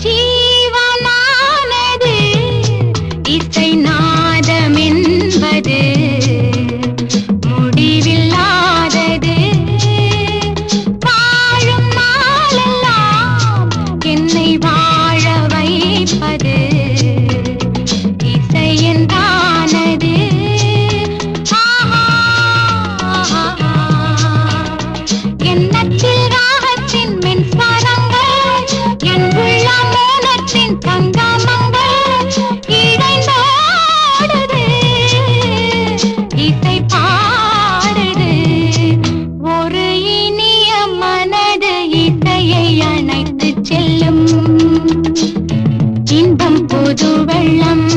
ஜீவனானது இசை நாதம் என்பது முடிவில்லாதது. வாழும் நாளெல்லாம் என்னை வாழ வைப்பது இசை என்றானது. எண்ணத்தில் ராகத்தின் மின்சாரங்கள், என் உள்ள மோனத்தின் சங்கமங்கள் இணைந்தோடுது, இசை பாடுது. ஒரு இனிய மனது இசையை அணைத்து செல்லும் இன்பம் புது வெள்ளம்.